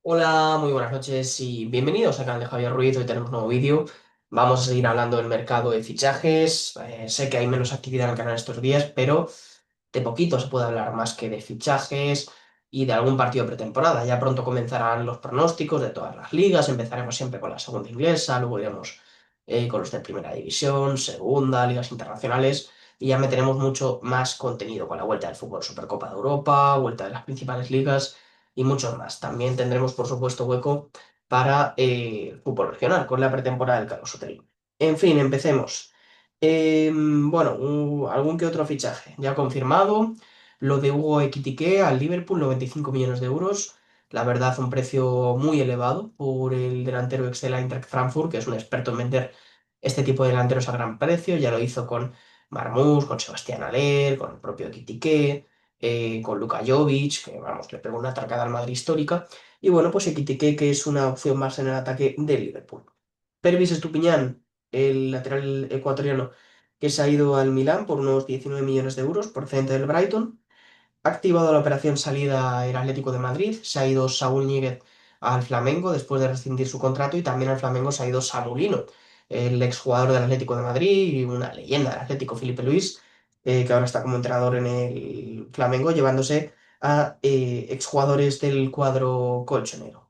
Hola, muy buenas noches y bienvenidos al canal de Javier Ruiz. Hoy tenemos un nuevo vídeo. Vamos a seguir hablando del mercado de fichajes. Sé que hay menos actividad en el canal estos días, pero de poquito se puede hablar más que de fichajes y de algún partido pretemporada. Ya pronto comenzarán los pronósticos de todas las ligas. Empezaremos siempre con la segunda inglesa, luego iremos con los de primera división, segunda, ligas internacionales. Y ya meteremos mucho más contenido con la vuelta del fútbol, Supercopa de Europa, vuelta de las principales ligas y muchos más. También tendremos, por supuesto, hueco para el fútbol regional con la pretemporada del Carlos Sotelo. En fin, empecemos. Bueno, algún que otro fichaje. Ya confirmado. Lo de Hugo Ekitike al Liverpool, 95 millones de euros. La verdad, un precio muy elevado por el delantero ex del Eintracht Frankfurt, que es un experto en vender este tipo de delanteros a gran precio. Ya lo hizo con Marmoush, con Sebastián Haller, con el propio Ekitike, con Luka Jovic, que vamos, le pegó una atracada al Madrid histórica. Y bueno, pues Ekitike, que es una opción más en el ataque del Liverpool. Pervis Estupiñán, el lateral ecuatoriano, que se ha ido al Milán por unos 19 millones de euros, procedente del Brighton. Ha activado la operación salida el Atlético de Madrid, se ha ido Saúl Ñíguez al Flamengo después de rescindir su contrato y también al Flamengo se ha ido Samulino, el exjugador del Atlético de Madrid y una leyenda del Atlético, Felipe Luis, que ahora está como entrenador en el Flamengo, llevándose a exjugadores del cuadro colchonero.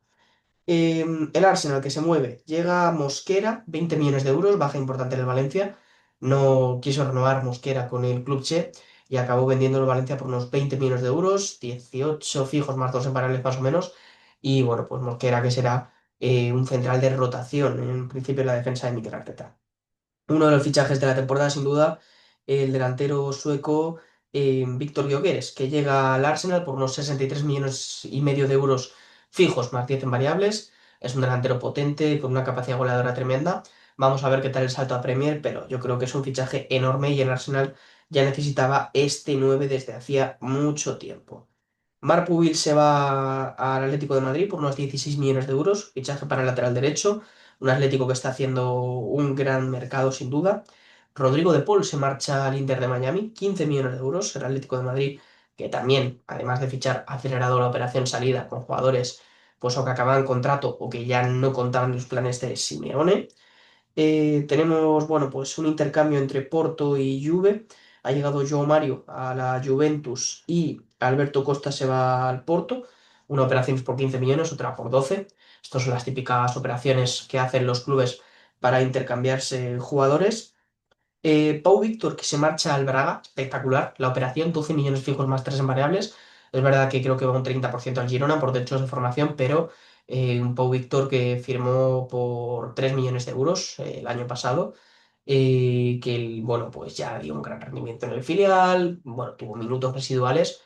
El Arsenal que se mueve, llega Mosquera, 20 millones de euros, baja importante en el Valencia. No quiso renovar Mosquera con el Club Che y acabó vendiendo el Valencia por unos 20 millones de euros, 18 fijos más dos en parales más o menos. Y bueno, pues Mosquera que será un central de rotación, en principio en la defensa de Mikel Arteta. Uno de los fichajes de la temporada, sin duda, el delantero sueco Víctor Gyökeres, que llega al Arsenal por unos 63 millones y medio de euros fijos, más 10 en variables. Es un delantero potente, con una capacidad goleadora tremenda. Vamos a ver qué tal el salto a Premier, pero yo creo que es un fichaje enorme y el Arsenal ya necesitaba este 9 desde hacía mucho tiempo. Marc Pubil se va al Atlético de Madrid por unos 16 millones de euros, fichaje para el lateral derecho, un Atlético que está haciendo un gran mercado sin duda. Rodrigo de Paul se marcha al Inter de Miami, 15 millones de euros, el Atlético de Madrid, que también, además de fichar, ha acelerado la operación salida con jugadores pues o que acababan contrato o que ya no contaban en los planes de Simeone. Tenemos, bueno, pues un intercambio entre Porto y Juve. Ha llegado João Mario a la Juventus y Alberto Costa se va al Porto. Una operación es por 15 millones, otra por 12. Estas son las típicas operaciones que hacen los clubes para intercambiarse jugadores. Pau Víctor, que se marcha al Braga, espectacular. La operación, 12 millones fijos más 3 en variables. Es verdad que creo que va un 30% al Girona por derechos de formación, pero un Pau Víctor que firmó por 3 millones de euros el año pasado, bueno, pues ya dio un gran rendimiento en el filial, bueno, tuvo minutos residuales,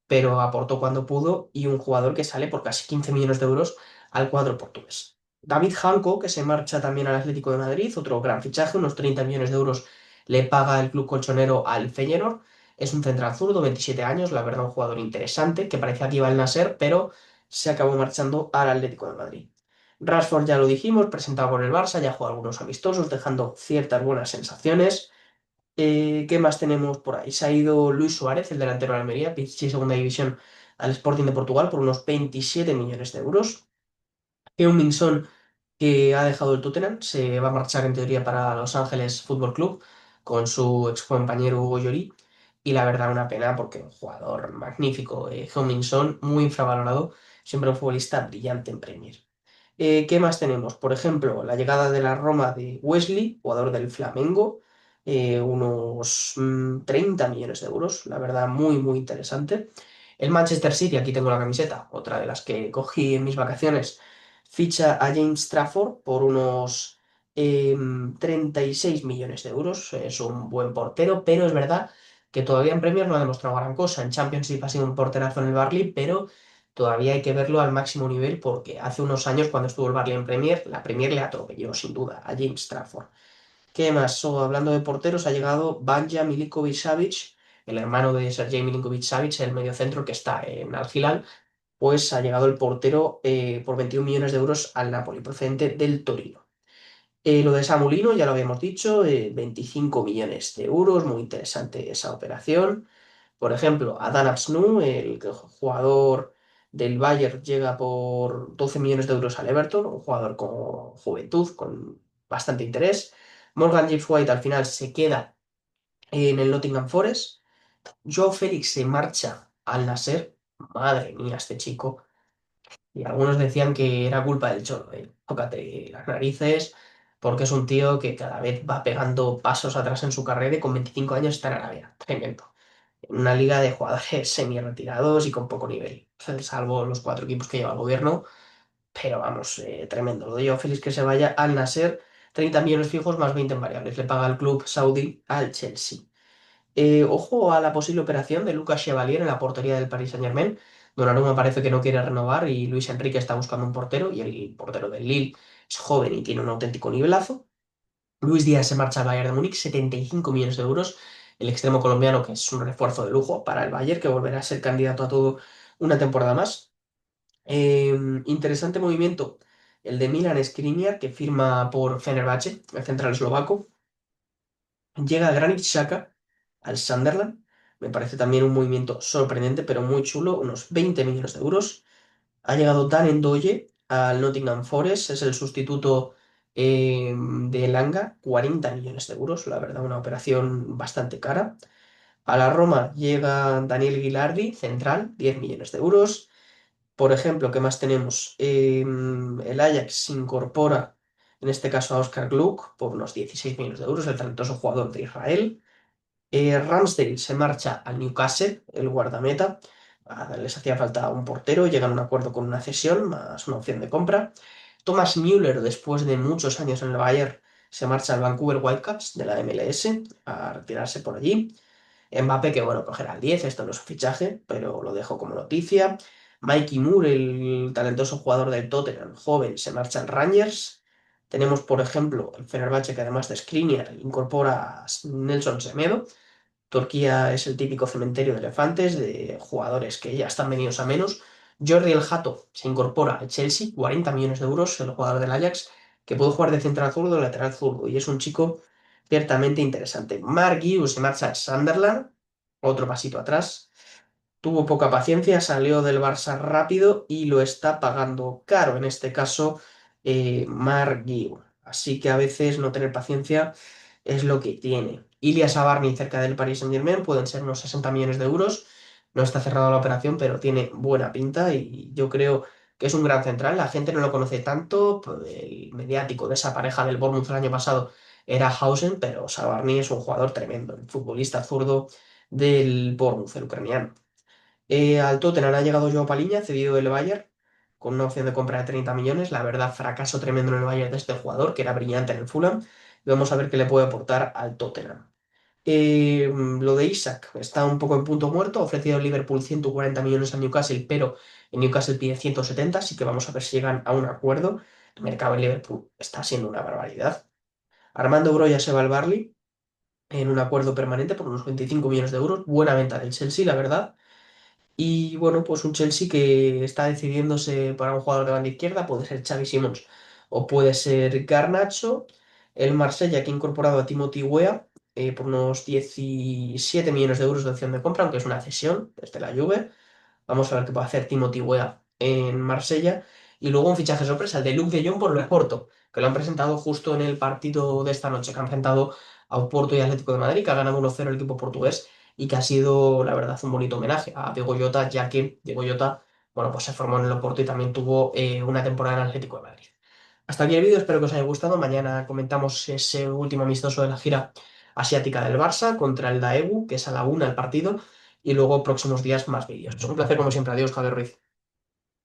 pero aportó cuando pudo y un jugador que sale por casi 15 millones de euros al cuadro portugués. David Janko, que se marcha también al Atlético de Madrid, otro gran fichaje, unos 30 millones de euros le paga el club colchonero al Feyenoord. Es un central zurdo, 27 años, la verdad un jugador interesante, que parecía que iba al Nasser, pero se acabó marchando al Atlético de Madrid. Rashford ya lo dijimos, presentado por el Barça, ya jugó algunos amistosos, dejando ciertas buenas sensaciones. ¿Qué más tenemos por ahí? Se ha ido Luis Suárez, el delantero de Almería, Pichichi Segunda División, al Sporting de Portugal por unos 27 millones de euros. Heung-min Son, que ha dejado el Tottenham, se va a marchar en teoría para Los Ángeles Fútbol Club con su ex compañero Hugo Lloris. Y la verdad, una pena porque un jugador magnífico, Heung-min Son, muy infravalorado, siempre un futbolista brillante en Premier. ¿Qué más tenemos? Por ejemplo, la llegada de la Roma de Wesley, jugador del Flamengo, unos 30 millones de euros, la verdad, muy, muy interesante. El Manchester City, aquí tengo la camiseta, otra de las que cogí en mis vacaciones, ficha a James Trafford por unos 36 millones de euros. Es un buen portero, pero es verdad que todavía en Premier no ha demostrado gran cosa. En Championship ha sido un porterazo en el Barley, pero todavía hay que verlo al máximo nivel porque hace unos años cuando estuvo el Barley en Premier, la Premier le atropelló sin duda a James Trafford. ¿Qué más? Hablando de porteros, ha llegado Banja Milinković-Savić, el hermano de Sergej Milinković-Savić, el mediocentro que está en Al Hilal, pues ha llegado el portero por 21 millones de euros al Napoli, procedente del Torino. Lo de Samulino, ya lo habíamos dicho, 25 millones de euros, muy interesante esa operación. Por ejemplo, Adán Apsnu, el jugador del Bayern llega por 12 millones de euros al Everton, un jugador con juventud, con bastante interés. Morgan Gibbs White al final se queda en el Nottingham Forest. Joe Félix se marcha al Nasser. Madre mía, este chico. Y algunos decían que era culpa del Cholo. Tócate las narices, porque es un tío que cada vez va pegando pasos atrás en su carrera y con 25 años está en Arabia. Tremendo. En una liga de jugadores semi-retirados y con poco nivel. Salvo los cuatro equipos que lleva el gobierno. Pero vamos, tremendo. Lo de Joe Félix que se vaya al Nasser. 30 millones fijos más 20 en variables. Le paga el club saudí al Chelsea. Ojo a la posible operación de Lucas Chevalier en la portería del Paris Saint-Germain. Donnarumma parece que no quiere renovar y Luis Enrique está buscando un portero y el portero del Lille es joven y tiene un auténtico nivelazo. Luis Díaz se marcha al Bayern de Múnich, 75 millones de euros. El extremo colombiano que es un refuerzo de lujo para el Bayern que volverá a ser candidato a todo una temporada más. Interesante movimiento el de Milan Skriniar que firma por Fenerbahce, el central eslovaco. Llega Granit Xhaka al Sunderland. Me parece también un movimiento sorprendente, pero muy chulo, unos 20 millones de euros. Ha llegado Dan Ndoye al Nottingham Forest, es el sustituto de Elanga, 40 millones de euros, la verdad, una operación bastante cara. A la Roma llega Daniel Gilardi, central, 10 millones de euros. Por ejemplo, ¿qué más tenemos? El Ajax incorpora, en este caso, a Oscar Gluck por unos 16 millones de euros, el talentoso jugador de Israel. Ramsdale se marcha al Newcastle, el guardameta. Les hacía falta un portero, llegan a un acuerdo con una cesión más una opción de compra. Thomas Müller, después de muchos años en el Bayern, se marcha al Vancouver Whitecaps de la MLS a retirarse por allí. Mbappé, que bueno, cogerá el 10, esto no es un fichaje, pero lo dejo como noticia. Mikey Moore, el talentoso jugador del Tottenham, joven, se marcha al Rangers. Tenemos, por ejemplo, el Fenerbahce, que además de Skriniar, incorpora a Nelson Semedo. Turquía es el típico cementerio de elefantes, de jugadores que ya están venidos a menos. Jordi El Hato se incorpora al Chelsea, 40 millones de euros, el jugador del Ajax, que puede jugar de central zurdo o lateral zurdo, y es un chico ciertamente interesante. Mark Hughes se marcha al Sunderland, otro pasito atrás. Tuvo poca paciencia, salió del Barça rápido y lo está pagando caro, en este caso, Mark Hughes. Así que a veces no tener paciencia es lo que tiene. Ilias Abarni cerca del Paris Saint-Germain pueden ser unos 60 millones de euros. No está cerrada la operación, pero tiene buena pinta y yo creo que es un gran central. La gente no lo conoce tanto. Pues, el mediático de esa pareja del Bournemouth el año pasado era Hausen, pero Sabarni es un jugador tremendo, el futbolista zurdo del Bournemouth, el ucraniano. Al Tottenham ha llegado Joao Paliña, cedido del Bayern, con una opción de compra de 30 millones. La verdad, fracaso tremendo en el Bayern de este jugador, que era brillante en el Fulham. Y vamos a ver qué le puede aportar al Tottenham. Lo de Isaac está un poco en punto muerto. Ha ofrecido el Liverpool 140 millones a Newcastle, pero en Newcastle pide 170, así que vamos a ver si llegan a un acuerdo. El mercado en Liverpool está siendo una barbaridad. Armando Broja se va al Barley en un acuerdo permanente por unos 25 millones de euros. Buena venta del Chelsea, la verdad. Y bueno, pues un Chelsea que está decidiéndose para un jugador de banda izquierda, puede ser Xavi Simons o puede ser Garnacho. El Marsella que ha incorporado a Timothy Weah por unos 17 millones de euros de opción de compra, aunque es una cesión desde la Juve. Vamos a ver qué puede hacer Timothy Weah en Marsella. Y luego un fichaje sorpresa, el de Luke de Jong por el Porto, que lo han presentado justo en el partido de esta noche, que han enfrentado a Oporto y Atlético de Madrid, que ha ganado 1-0 el equipo portugués y que ha sido, la verdad, un bonito homenaje a Diego Jota, ya que Diego Jota, bueno, pues se formó en el Oporto y también tuvo una temporada en Atlético de Madrid. Hasta aquí el vídeo, espero que os haya gustado. Mañana comentamos ese último amistoso de la gira asiática del Barça contra el Daegu, que es a la 1 el partido, y luego próximos días más vídeos. Un placer como siempre. Adiós, Javier Ruiz.